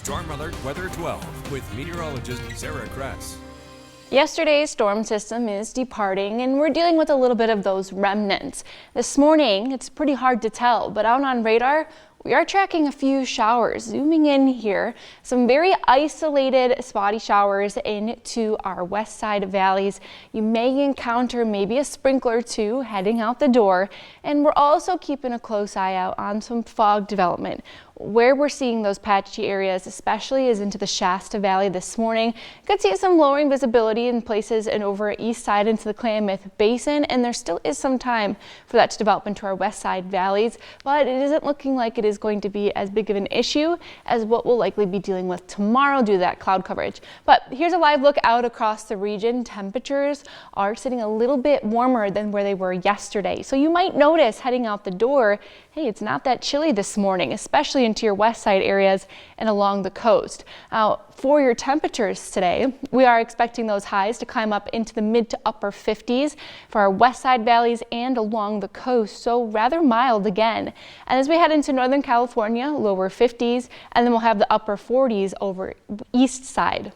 Storm Alert Weather 12 with meteorologist Sarah Kress. Yesterday's storm system is departing and we're dealing with a little bit of those remnants. This morning, it's pretty hard to tell, but out on radar, we are tracking a few showers. Zooming in here, some very isolated spotty showers into our west side valleys. You may encounter maybe a sprinkler or two heading out the door, and we're also keeping a close eye out on some fog development. Where we're seeing those patchy areas, especially, is into the Shasta Valley this morning. You could see some lowering visibility in places and over east side into the Klamath Basin, and there still is some time for that to develop into our west side valleys, but it isn't looking like it is going to be as big of an issue as what we'll likely be dealing with tomorrow due to that cloud coverage. But here's a live look out across the region. Temperatures are sitting a little bit warmer than where they were yesterday, so you might notice heading out the door, hey, it's not that chilly this morning, especially into your west side areas and along the coast. Now, for your temperatures today, we are expecting those highs to climb up into the mid to upper 50s for our west side valleys and along the coast, so rather mild again. And as we head into Northern California, lower 50s, and then we'll have the upper 40s over east side.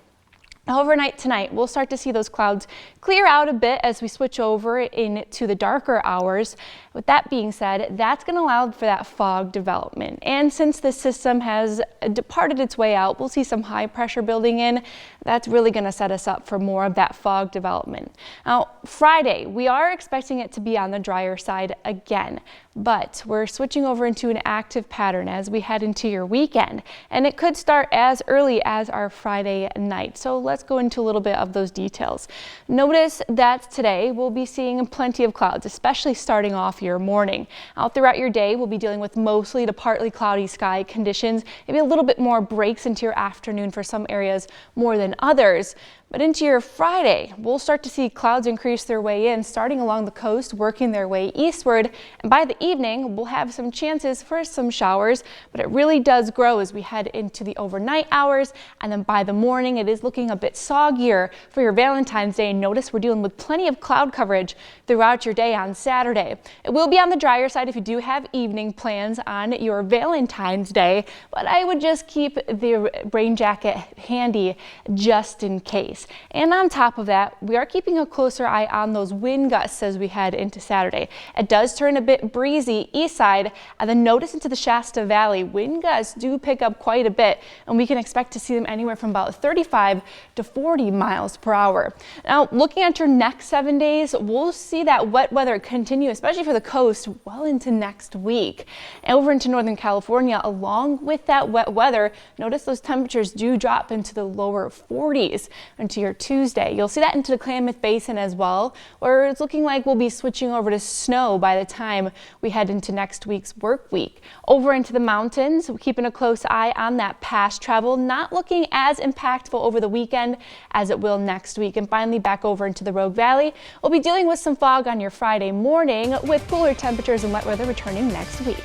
Overnight tonight, we'll start to see those clouds clear out a bit as we switch over into the darker hours. With that being said, that's going to allow for that fog development. And since this system has departed its way out, we'll see some high pressure building in. That's really going to set us up for more of that fog development. Now, Friday, we are expecting it to be on the drier side again, but we're switching over into an active pattern as we head into your weekend, and it could start as early as our Friday night. So let's go into a little bit of those details. Notice that today we'll be seeing plenty of clouds, especially starting off your morning. Out throughout your day, we'll be dealing with mostly to partly cloudy sky conditions, maybe a little bit more breaks into your afternoon for some areas more than others. But into your Friday, we'll start to see clouds increase their way in, starting along the coast, working their way eastward. And by the evening, we'll have some chances for some showers, but it really does grow as we head into the overnight hours. And then by the morning, it is looking a bit soggier for your Valentine's Day. Notice we're dealing with plenty of cloud coverage throughout your day on Saturday. It will be on the drier side if you do have evening plans on your Valentine's Day, but I would just keep the rain jacket handy just in case. And on top of that, we are keeping a closer eye on those wind gusts as we head into Saturday. It does turn a bit breezy east side, and then notice into the Shasta Valley, wind gusts do pick up quite a bit, and we can expect to see them anywhere from about 35 to 40 miles per hour. Now, looking at your next 7 days, we'll see that wet weather continue, especially for the coast, well into next week. And over into Northern California, along with that wet weather, notice those temperatures do drop into the lower 40s into your Tuesday. You'll see that into the Klamath Basin as well, where it's looking like we'll be switching over to snow by the time we head into next week's work week. Over into the mountains, we're keeping a close eye on that past travel, not looking as impactful over the weekend as it will next week. And finally, back over into the Rogue Valley, we'll be dealing with some fog on your Friday morning with cooler temperatures and wet weather returning next week.